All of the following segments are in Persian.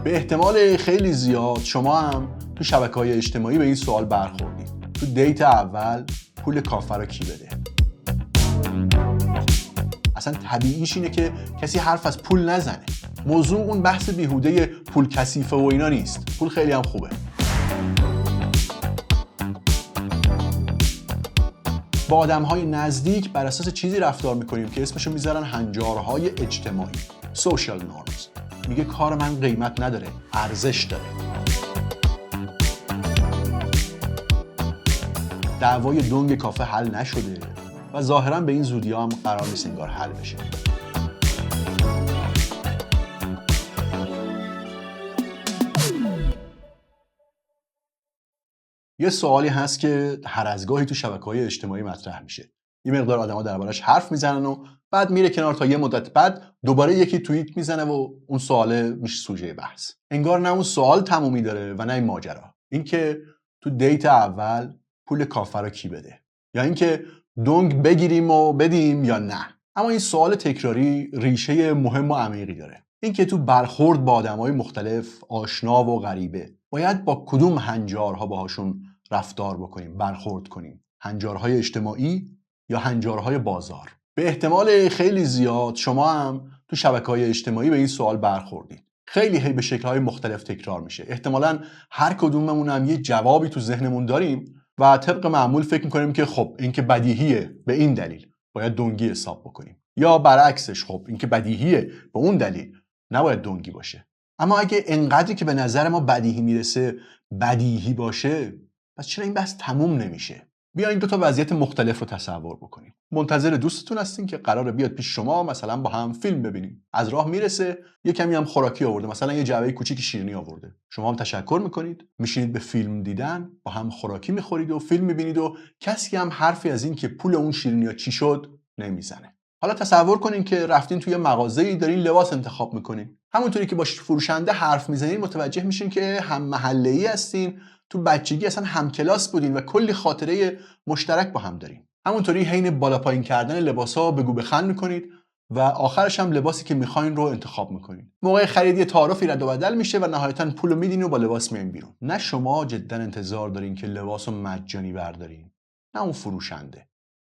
به احتمال خیلی زیاد شما هم تو شبکه‌های اجتماعی به این سوال برخوردید. تو دیت اول پول کافه رو کی بده؟ اصلا طبیعیش اینه که کسی حرف از پول نزنه. موضوع اون بحث بیهوده پول کثیفه و اینا نیست. پول خیلی هم خوبه. با آدم‌های نزدیک بر اساس چیزی رفتار می‌کنیم که اسمشو میذارن هنجارهای اجتماعی، social norms. میگه کار من قیمت نداره، ارزش داره. دعوای دنگ کافه حل نشده و ظاهراً به این زودی هم قرار نیست انگار حل بشه. یه سوالی هست که هر از گاهی تو شبکه‌های اجتماعی مطرح میشه. یه مقدار آدما دربارش حرف میزنن و بعد میره کنار تا یه مدت بعد دوباره یکی توییت میزنه و اون سواله میشه سوژه بحث. انگار نه اون سوال تمومی داره و نه این ماجرا. اینکه تو دیت اول پول کافه رو کی بده؟ یا اینکه دنگ بگیریم و بدیم یا نه؟ اما این سوال تکراری ریشه مهم و عمیقی داره. اینکه تو برخورد با آدمای مختلف، آشنا و غریبه، باید با کدوم هنجارها باهاشون رفتار بکنیم، برخورد کنیم؟ هنجارهای اجتماعی یا هنجارهای بازار؟ به احتمال خیلی زیاد شما هم تو شبکه‌های اجتماعی به این سوال برخوردید. خیلی به شکل‌های مختلف تکرار میشه. احتمالاً هر کدوممون هم یه جوابی تو ذهنمون داریم و طبق معمول فکر می‌کنیم که خب این که بدیهیه، به این دلیل باید دنگی حساب بکنیم. یا برعکسش، خب این که بدیهیه، به اون دلیل نباید دنگی باشه. اما اگه انقدری که به نظر ما بدیهی میرسه بدیهی باشه، پس چرا این بحث تموم نمیشه؟ بیاین دو تا وضعیت مختلف رو تصور بکنیم. منتظر دوستتون هستین که قراره بیاد پیش شما، مثلا با هم فیلم ببینیم. از راه میرسه، یه کمی هم خوراکی آورده، مثلا یه جعبه کوچیک شیرینی آورده. شما هم تشکر میکنید، میشینید به فیلم دیدن، با هم خوراکی میخورید و فیلم میبینید و کسی هم حرفی از این که پول اون شیرینی‌ها چی شد نمیزنه. حالا تصور کنین که رفتین توی مغازه‌ای دارین لباس انتخاب میکنین. همونطوری که با فروشنده حرف میزنین متوجه میشین که هم محله‌ای هستین، تو بچگی اصلا همکلاس بودین و کلی خاطره مشترک با هم دارین. همونطوری حین بالا پایین کردن لباسا بگو بخند میکنید و آخرش هم لباسی که میخواین رو انتخاب میکنید. موقع خرید یه تعارفی رد و بدل میشه و نهایتاً پولو میدین و با لباس میاین بیرون. نه شما جدا انتظار دارین که لباسو مجانی بردارین، نه اون فروشنده.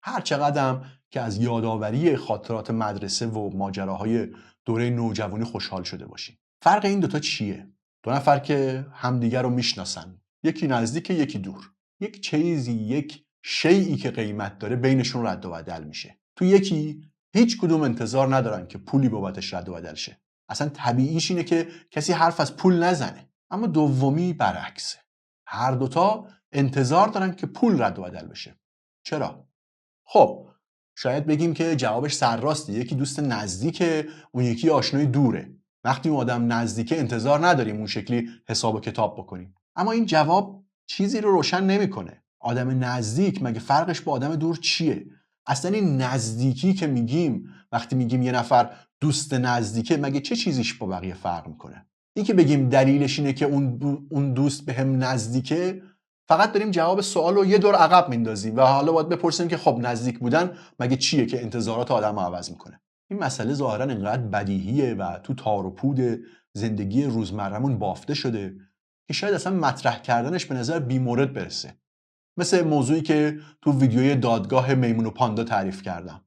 هر چقدرم که از یادآوری خاطرات مدرسه و ماجراهای دوره نوجوانی خوشحال شده باشین. فرق این دوتا چیه؟ دو نفر که همدیگر رو میشناسن، یکی نزدیک یکی دور. یک چیزی، یک شیئی که قیمت داره بینشون رد و بدل میشه. تو یکی هیچ کدوم انتظار ندارن که پولی بابتش رد و بدل شه. اصلا طبیعیش اینه که کسی حرف از پول نزنه. اما دومی برعکسه. هر دوتا انتظار دارن که پول رد و بدل بشه. چرا؟ خب شاید بگیم که جوابش سرراسته. یکی دوست نزدیکه، اون یکی آشنای دوره. وقتی اون آدم نزدیکه انتظار نداریم اون شکلی حساب و کتاب بکنیم. اما این جواب چیزی رو روشن نمیکنه. آدم نزدیک مگه فرقش با آدم دور چیه؟ اصلا این نزدیکی که میگیم، وقتی میگیم یه نفر دوست نزدیکه، مگه چه چیزیش با بقیه فرق میکنه؟ این که بگیم دلیلش اینه که اون دوست به هم نزدیکه، فقط داریم جواب سوال رو یه دور عقب میندازیم و حالا باید بپرسیم که خب نزدیک بودن مگه چیه که انتظارات آدم رو عوض میکنه؟ این مسئله ظاهرا انقدر بدیهیه و تو تار و پود زندگی روزمرهمون بافته شده که شاید اصلا مطرح کردنش به نظر بی‌مورد برسه. مثل موضوعی که تو ویدیوی دادگاه میمون و پاندا تعریف کردم،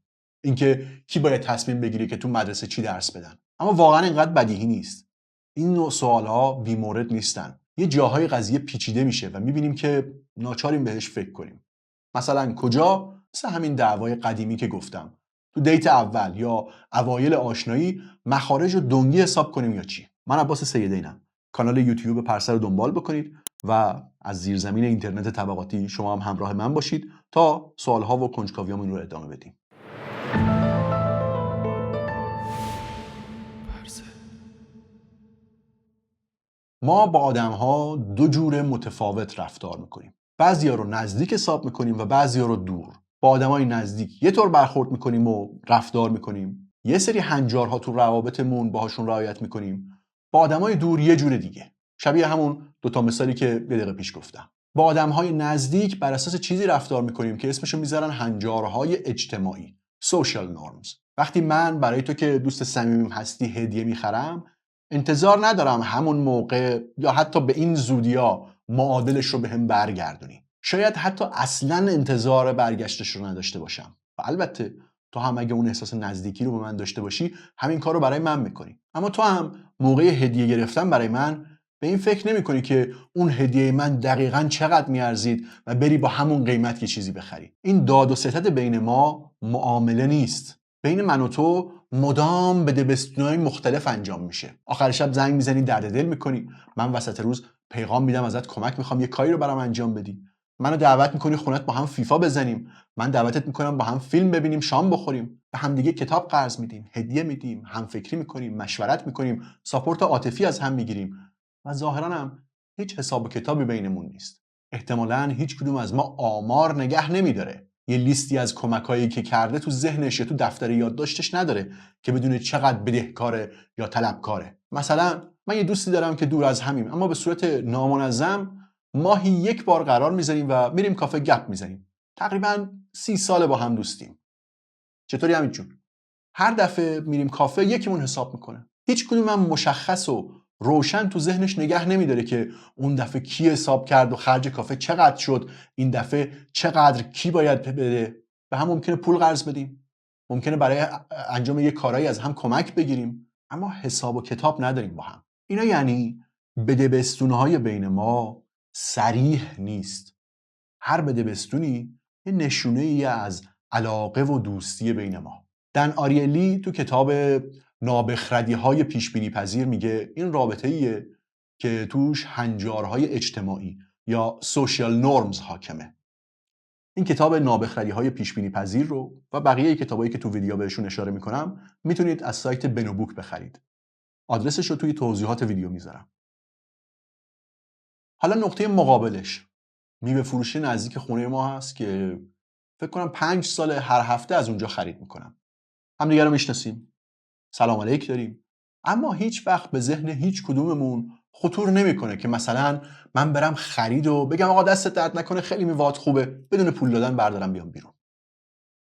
اینکه کی باید تصمیم بگیره که تو مدرسه چی درس بدن. اما واقعا اینقدر بدیهی نیست. این نوع سوال‌ها بی‌مورد نیستن. یه جاهای قضیه پیچیده میشه و میبینیم که ناچاریم بهش فکر کنیم. مثلا کجا؟ مثل همین دعوای قدیمی که گفتم. تو دیت اول یا اوایل آشنایی مخارج رو دنگی حساب کنیم یا چی؟ من عباس سیدینم. کانال یوتیوب پرسه رو دنبال بکنید و از زیرزمین اینترنت طبقاتی شما هم همراه من باشید تا سوالها و کنجکاویامون رو ادامه بدیم. ما با آدم‌ها دو جور متفاوت رفتار میکنیم. بعضیا رو نزدیک حساب میکنیم و بعضیا رو دور. با آدمای نزدیک یه طور برخورد میکنیم و رفتار میکنیم. یه سری هنجارها تو روابطمون باهاشون رعایت میکنیم. با آدمای دور یه جور دیگه. شبیه همون دوتا مثالی که یه دقیقه پیش گفتم. با آدم‌های نزدیک بر اساس چیزی رفتار میکنیم که اسمشو میذارن هنجارهای اجتماعی، social norms. وقتی من برای تو که دوست صمیمیم هستی هدیه میخرم، انتظار ندارم همون موقع یا حتی به این زودیا معادلش رو بهم برگردونی. شاید حتی اصلا انتظار برگشتش رو نداشته باشم. و البته تو هم اگه اون احساس نزدیکی رو به من داشته باشی همین کار رو برای من میکنی. اما تو هم موقع هدیه گرفتن برای من به این فکر نمی‌کنی که اون هدیه من دقیقاً چقدر میارزید و بری با همون قیمت یه چیزی بخری. این داد و ستد بین ما معامله نیست. بین من و تو مدام به دبستونای مختلف انجام میشه. آخر شب زنگ میزنی درد دل میکنی، من وسط روز پیغام میدم ازت کمک میخوام یه کاری رو برام انجام بدی. منو دعوت میکنی خونت با هم فیفا بزنیم، من دعوتت میکنم با هم فیلم ببینیم، شام بخوریم، به هم دیگه کتاب قرض میدیم، هدیه میدیم، هم فکری میکنیم، مشورت میکنیم، ساپورت عاطفی از هم میگیریم و ظاهرا هم هیچ حساب و کتابی بینمون نیست. احتمالاً هیچ کدوم از ما آمار نگه نمیداره. یه لیستی از کمکایی که کرده تو ذهنش یا تو دفتر یادداشتش نداره که بدونه چقدر بدهکاره یا طلبکاره. مثلا من یه دوستی دارم که دور از همیم، اما به صورت نامنظم ماهی یک بار قرار میذاریم و میریم کافه گپ میزنیم. تقریباً 30 سال با هم دوستیم. چطوری حمید جون؟ هر دفعه میریم کافه یکیمون حساب میکنه. هیچ کدوم هم مشخص و روشن تو ذهنش نگه نمیداره که اون دفعه کی حساب کرد و خرج کافه چقدر شد، این دفعه چقدر کی باید بده. به هم ممکنه پول قرض بدیم، ممکنه برای انجام یه کارایی از هم کمک بگیریم، اما حساب و کتاب نداریم با هم. اینا یعنی بدبستون‌های بین ما صریح نیست. هر بدبستونی یه نشونه‌ای از علاقه و دوستی بین ما. دن آریلی تو کتاب نابخردی‌های پیش‌بینی پذیر میگه این رابطه‌ایه که توش هنجارهای اجتماعی یا سوشیال نورمز حاکمه. این کتاب نابخردی‌های پیش‌بینی پذیر رو و بقیه کتابایی که تو ویدیو بهشون اشاره میکنم میتونید از سایت بنوبوک بخرید. آدرسش رو توی توضیحات ویدیو میذارم. حالا نقطه مقابلش، میوه فروشی نزدیک خونه ما هست که فکر کنم 5 سال هر هفته از اونجا خرید میکنم. همدیگه رو میشناسیم، سلام علیک داریم، اما هیچ وقت به ذهن هیچ کدوممون خطور نمیکنه که مثلا من برم خرید و بگم آقا دستت درد نکنه خیلی میوه‌ات خوبه، بدون پول دادن بردارم بیام بیرون.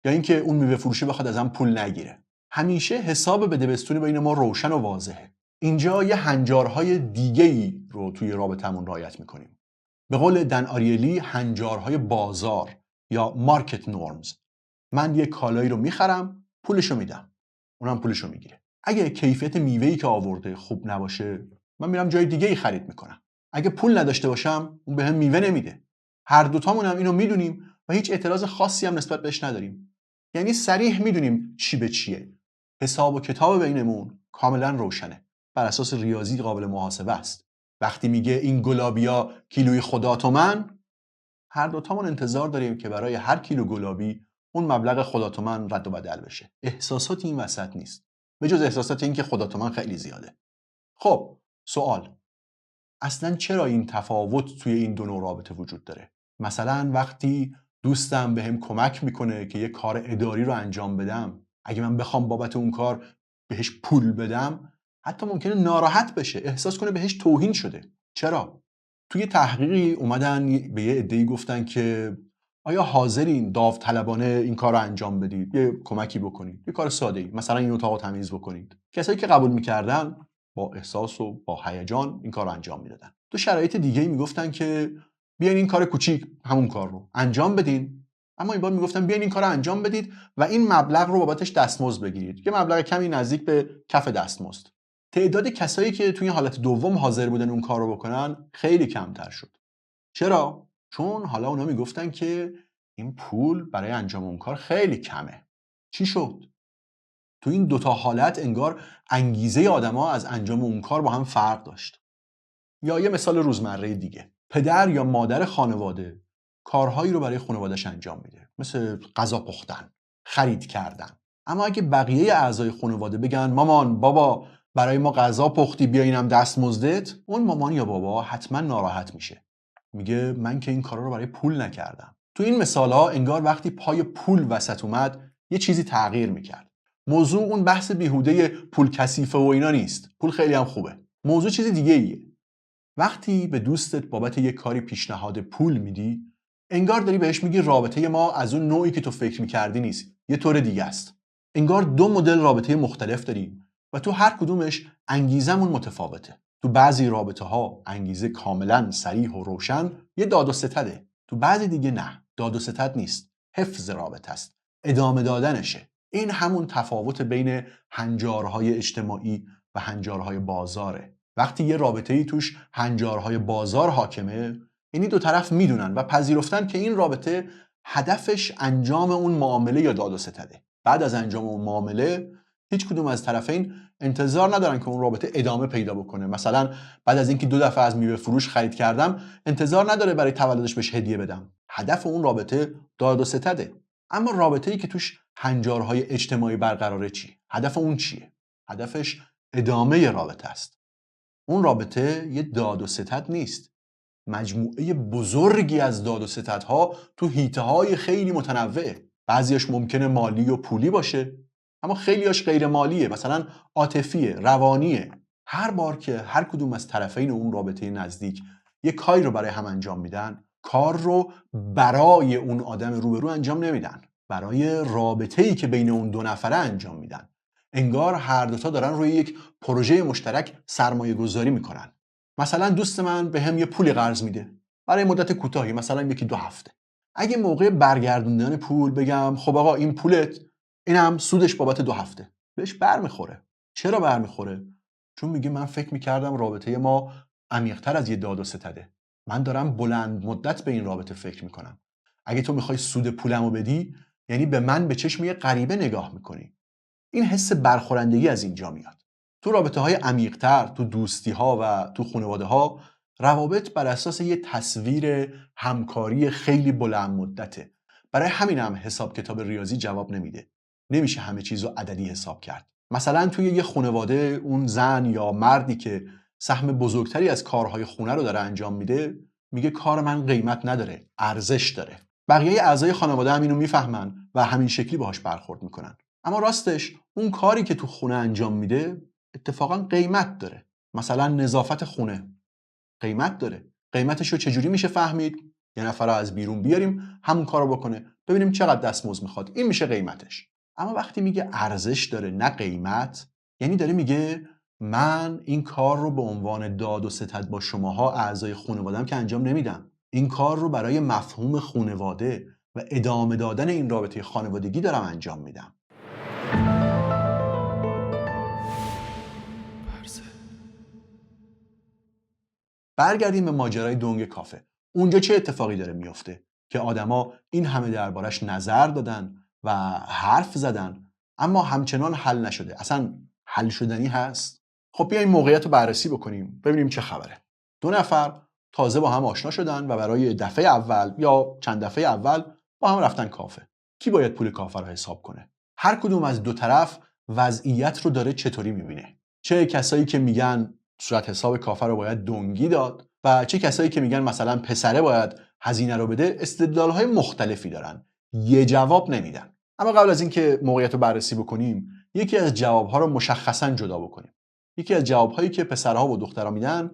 یا اینکه اون میوه فروشی بخواد ازم پول نگیره. همیشه حساب بدبستونی بین ما روشن و واضحه. اینجا یه هنجارهای دیگه‌ای رو توی رابطمون رعایت میکنیم. به قول دن آریلی هنجارهای بازار یا مارکت نورمز. من یه کالایی رو میخرم، پولشو میدم، اونم پولشو میگیره. اگه کیفیت میوه‌ای که آورده خوب نباشه، من میرم جای دیگه ای خرید میکنم. اگه پول نداشته باشم، اون بهم میوه نمیده. هر دوتامون هم اینو میدونیم و هیچ اعتراض خاصی هم نسبت بهش نداریم. یعنی صریح میدونیم چی به چیه. حساب و کتاب بینمون کاملا روشنه. بر اساس ریاضی قابل محاسبه است. وقتی میگه این گلابیا کیلوی خدا تومن، هر دوتامون انتظار داریم که برای هر کیلو گلابی اون مبلغ خدا تومن رد و بدل بشه. احساسات این وسط نیست، به جز احساسات این که خدا تومن خیلی زیاده. خب سوال، اصلا چرا این تفاوت توی این دو نوع رابطه وجود داره؟ مثلا وقتی دوستم بهم کمک میکنه که یه کار اداری رو انجام بدم، اگه من بخوام بابت اون کار بهش پول بدم، حتی ممکنه ناراحت بشه، احساس کنه بهش توهین شده. چرا؟ توی تحقیقی اومدن به یه عده‌ای گفتن که آیا حاضرین داوطلبانه این کار رو انجام بدید، یه کمکی بکنید، یه کار ساده‌ای، مثلا این اتاق رو تمیز بکنید. کسایی که قبول میکردن با احساس و با هیجان این کار رو انجام میدادن. تو شرایط دیگه‌ای میگفتن که بیاین این کار کوچیک، همون کار رو انجام بدین، اما این بار میگفتن بیاین این کار رو انجام بدید و این مبلغ رو بابتش دستمزد بگیرید، یه مبلغ کمی نزدیک به کف دستمزد. تعداد کسایی که توی حالت دوم حاضر بودن اون کار رو بکنن خیلی کمتر شد. چرا؟ چون حالا اونا میگفتن که این پول برای انجام اون کار خیلی کمه. چی شد؟ تو این دوتا حالت انگار انگیزه آدما از انجام اون کار با هم فرق داشت. یا یه مثال روزمره دیگه، پدر یا مادر خانواده کارهایی رو برای خانواده‌اش انجام میده، مثل غذا پختن، خرید کردن. اما اگه بقیه اعضای خانواده بگن مامان بابا برای ما غذا پختی بیا اینم دستمزدت، اون مامان یا بابا حتما ناراحت میشه، میگه من که این کارا رو برای پول نکردم. تو این مثال‌ها انگار وقتی پای پول وسط اومد یه چیزی تغییر میکرد. موضوع اون بحث بیهوده پول کثیفه و اینا نیست، پول خیلی هم خوبه. موضوع چیز دیگه ایه. وقتی به دوستت بابت یک کاری پیشنهاد پول میدی، انگار داری بهش میگی رابطه ما از اون نوعی که تو فکر میکردی نیست، یه طور دیگه است. انگار دو مدل رابطه مختلف داریم و تو هر کدومش انگیزمون متفاوته. تو بعضی رابطه ها انگیزه کاملا صریح و روشن یه داد و ستده. تو بعضی دیگه نه، داد و ستد نیست، حفظ رابطه است، ادامه دادنشه. این همون تفاوت بین هنجارهای اجتماعی و هنجارهای بازاره. وقتی یه رابطه‌ای توش هنجارهای بازار حاکمه، یعنی دو طرف میدونن و پذیرفتن که این رابطه هدفش انجام اون معامله یا داد و ستده. بعد از انجام اون معامله هیچ کدوم از طرفین انتظار ندارن که اون رابطه ادامه پیدا بکنه. مثلا بعد از اینکه 2 دفعه از میوه فروش خرید کردم، انتظار نداره برای تولدش بهش هدیه بدم. هدف اون رابطه داد و ستده. اما رابطه‌ای که توش هنجارهای اجتماعی برقراره چی؟ هدف اون چیه؟ هدفش ادامه رابطه است. اون رابطه یه داد و ستد نیست، مجموعه بزرگی از داد و ستدها تو حیطه‌های خیلی متنوعه. بعضیش ممکنه مالی و پولی باشه، اما خیلیاش غیر مالیه، مثلا عاطفیه، روانیه. هر بار که هر کدوم از طرفین اون رابطه نزدیک یه کاری رو برای هم انجام میدن، کار رو برای اون آدم روبرو انجام نمیدن، برای رابطه‌ای که بین اون 2 نفره انجام میدن. انگار هر دوتا دارن روی یک پروژه مشترک سرمایه گذاری میکنن. مثلا دوست من به هم یه پولی قرض میده برای مدت کوتاهی، مثلا 1-2 هفته. اگه موقع برگردوندن پول بگم خب آقا این پولت، اینم سودش بابت 2 هفته، بهش برمیخوره. چرا برمیخوره؟ چون میگه من فکر میکردم رابطه ما عمیق‌تر از یه داد و ستده. من دارم بلند مدت به این رابطه فکر میکنم. اگه تو میخوای سود پولمو بدی، یعنی به من به چشم یه غریبه نگاه میکنی. این حس برخورندگی از اینجا میاد. تو رابطه‌های عمیق‌تر، تو دوستی‌ها و تو خانواده‌ها، روابط بر اساس یه تصویر همکاری خیلی بلند مدته. برای همینم حساب کتاب ریاضی جواب نمیده. نمیشه همه چیز رو عددی حساب کرد. مثلا توی یه خانواده اون زن یا مردی که سهم بزرگتری از کارهای خونه رو داره انجام میده، میگه کار من قیمت نداره، ارزش داره. بقیه اعضای خانواده هم اینو میفهمن و همین شکلی باهاش برخورد میکنن. اما راستش اون کاری که تو خونه انجام میده اتفاقا قیمت داره. مثلا نظافت خونه قیمت داره. قیمتش رو چجوری میشه فهمید؟ یه نفر رو از بیرون بیاریم همون کارو بکنه، ببینیم چقدر دستمزد میخواد، این میشه قیمتش. اما وقتی میگه ارزش داره نه قیمت، یعنی داره میگه من این کار رو به عنوان داد و ستد با شماها اعضای خانواده‌ام که انجام نمیدم. این کار رو برای مفهوم خانواده و ادامه دادن این رابطه خانوادگی دارم انجام میدم. برگردیم به ماجرای دونگ کافه. اونجا چه اتفاقی داره میفته که آدما این همه دربارش نظر دادن و حرف زدن اما همچنان حل نشده؟ اصلا حل شدنی هست؟ خب بیایم موقعیت رو بررسی بکنیم ببینیم چه خبره. 2 نفر تازه با هم آشنا شدن و برای دفعه اول یا چند دفعه اول با هم رفتن کافه. کی باید پول کافه رو حساب کنه؟ هر کدوم از 2 طرف وضعیت رو داره چطوری میبینه؟ چه کسایی که میگن صورت حساب کافه رو باید دونگی داد و چه کسایی که میگن مثلا پسره باید هزینه رو بده، استدلال‌های مختلفی دارن، یه جواب نمیدن. اما قبل از اینکه موقعیت رو بررسی بکنیم، یکی از جواب‌ها رو مشخصاً جدا بکنیم. یکی از جواب‌هایی که پسرها و دخترها میدن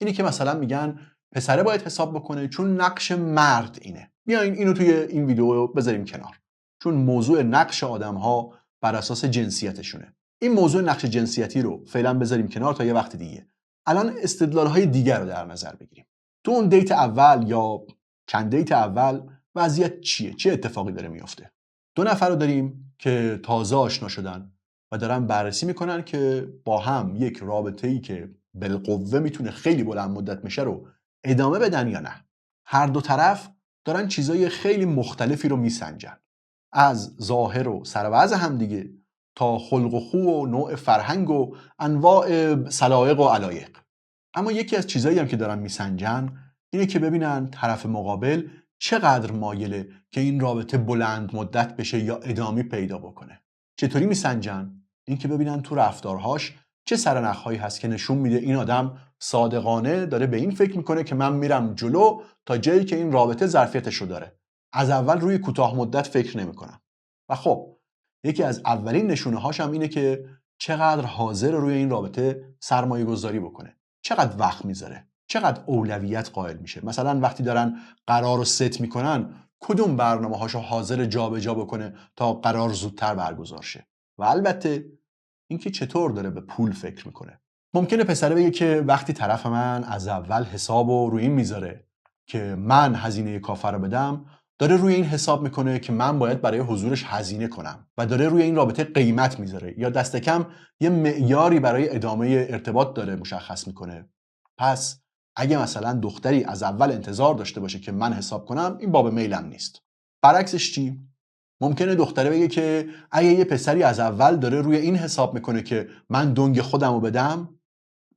اینی که مثلا میگن پسره باید حساب بکنه چون نقش مرد اینه. بیاین اینو توی این ویدیو بذاریم کنار، چون موضوع نقش آدم‌ها بر اساس جنسیتشونه. این موضوع نقش جنسیتی رو فعلا بذاریم کنار تا یه وقت دیگه. الان استدلال‌های دیگر رو در نظر بگیریم. تو اون دیت اول یا چند دیت اول وضعیت چیه؟ چه اتفاقی داره میفته؟ 2 نفر رو داریم که تازه آشنا شدن و دارن بررسی میکنن که با هم یک رابطه‌ای که بالقوه میتونه خیلی بلند مدت بشه رو ادامه بدن یا نه. هر 2 طرف دارن چیزای خیلی مختلفی رو میسنجن، از ظاهر و سروضع هم دیگه تا خلق و خو و نوع فرهنگ و انواع سلایق و علایق. اما یکی از چیزایی هم که دارن میسنجن اینه که ببینن طرف مقابل چقدر مایله که این رابطه بلند مدت بشه یا ادامه پیدا بکنه. چطوری میسنجن؟ این که ببینن تو رفتارهاش چه سرنخهایی هست که نشون میده این آدم صادقانه داره به این فکر میکنه که من میرم جلو تا جایی که این رابطه ظرفیتشو داره. از اول روی کوتاه مدت فکر نمیکنم. و خب یکی از اولین نشونه هاش هم اینه که چقدر حاضر روی این رابطه سرمایه گذاری بکنه، چقدر وقت میذاره، چقدر اولویت قائل میشه. مثلا وقتی دارن قرار رو ست میکنن کدوم برنامه هاشو حاضر جابجا بکنه تا قرار زودتر برگزار شه. و البته اینکه چطور داره به پول فکر میکنه. ممکنه پسره بگه که وقتی طرف من از اول حسابو روی این میذاره که من هزینه کافه رو بدم، داره روی این حساب میکنه که من باید برای حضورش هزینه کنم و داره روی این رابطه قیمت میذاره، یا دست کم یه معیاری برای ادامه ارتباط داره مشخص میکنه. پس اگه مثلا دختری از اول انتظار داشته باشه که من حساب کنم، این باب میلم نیست. برعکسش چی؟ ممکنه دختره بگه که اگه یه پسری از اول داره روی این حساب میکنه که من دنگ خودمو بدم،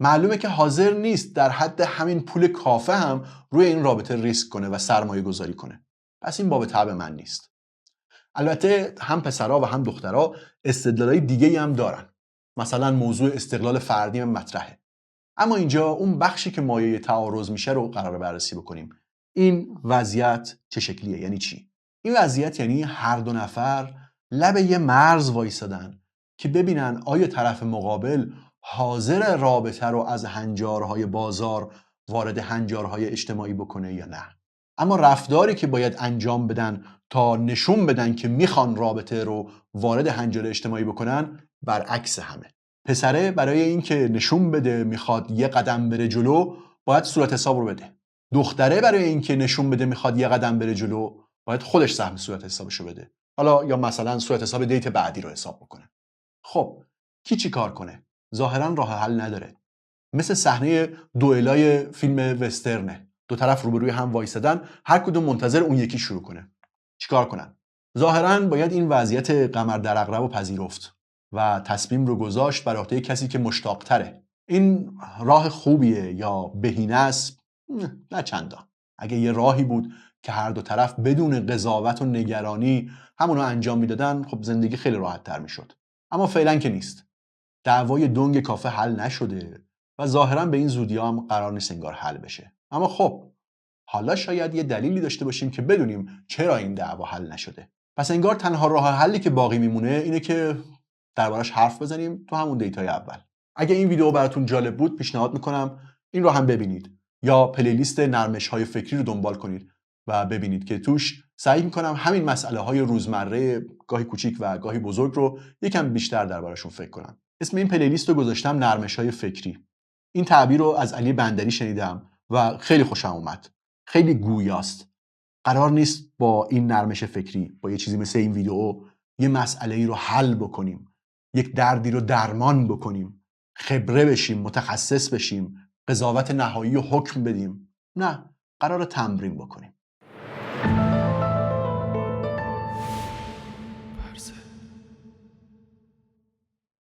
معلومه که حاضر نیست در حد همین پول کافه هم روی این رابطه ریسک کنه و سرمایه گذاری کنه. پس این باب طبع من نیست. البته هم پسرها و هم دخترها استدلالای دیگه‌ای هم دارن. مثلا موضوع استقلال فردی مطرحه. اما اینجا اون بخشی که مایه تعارض میشه رو قراره بررسی بکنیم. این وضعیت چه شکلیه؟ یعنی چی؟ این وضعیت یعنی هر دو نفر لب یه مرز وایسادن که ببینن آیا طرف مقابل حاضر رابطه رو از هنجارهای بازار وارد هنجارهای اجتماعی بکنه یا نه. اما رفتاری که باید انجام بدن تا نشون بدن که میخوان رابطه رو وارد هنجار اجتماعی بکنن برعکس همه. پسره برای اینکه نشون بده میخواد یه قدم بره جلو باید صورت حساب رو بده. دختره برای اینکه نشون بده میخواد یه قدم بره جلو باید خودش سهم صورت حسابش رو بده. حالا یا مثلا صورت حساب دیت بعدی رو حساب بکنه. خب کی چی کار کنه؟ ظاهرا راه حل نداره. مثل صحنه دوئلای فیلم وسترنه. دو طرف روبروی هم وایسادن، هر کدوم منتظر اون یکی شروع کنه. چیکار کنن؟ ظاهرا باید این وضعیت قمر در عقرب رو پذیرفت و تصمیم رو گذاشت بر عهده کسی که مشتاق تره. این راه خوبیه یا بهینه است؟ نه چندان. اگه یه راهی بود که هر دو طرف بدون قضاوت و نگرانی همونو انجام میدادن، خب زندگی خیلی راحت تر میشد. اما فعلا که نیست. دعوای دنگ کافه حل نشده و ظاهرا به این زودی هم قرار نیست انگار حل بشه. اما خب حالا شاید یه دلیلی داشته باشیم که بدونیم چرا این دعوا حل نشده. پس انگار تنها راه حلی که باقی میمونه اینه که دربارش حرف بزنیم تو همون دیتای اول. اگه این ویدیو براتون جالب بود پیشنهاد میکنم این رو هم ببینید یا پلیلیست نرمش‌های فکری رو دنبال کنید و ببینید که توش سعی میکنم همین مسئله‌های روزمره گاهی کوچیک و گاهی بزرگ رو یکم بیشتر دربارشون فکر کنم. اسم این پلیلیست رو گذاشتم نرمش‌های فکری. این تعبیر رو از علی بندری شنیدم و خیلی خوشم اومد. خیلی گویاست. قرار نیست با این نرمش فکری، با یه چیزی مثل این ویدیو، یه مسئله‌ای رو حل بکنیم، یک دردی رو درمان بکنیم، خبره بشیم، متخصص بشیم، قضاوت نهایی و حکم بدیم. نه، قرار تمرین بکنیم.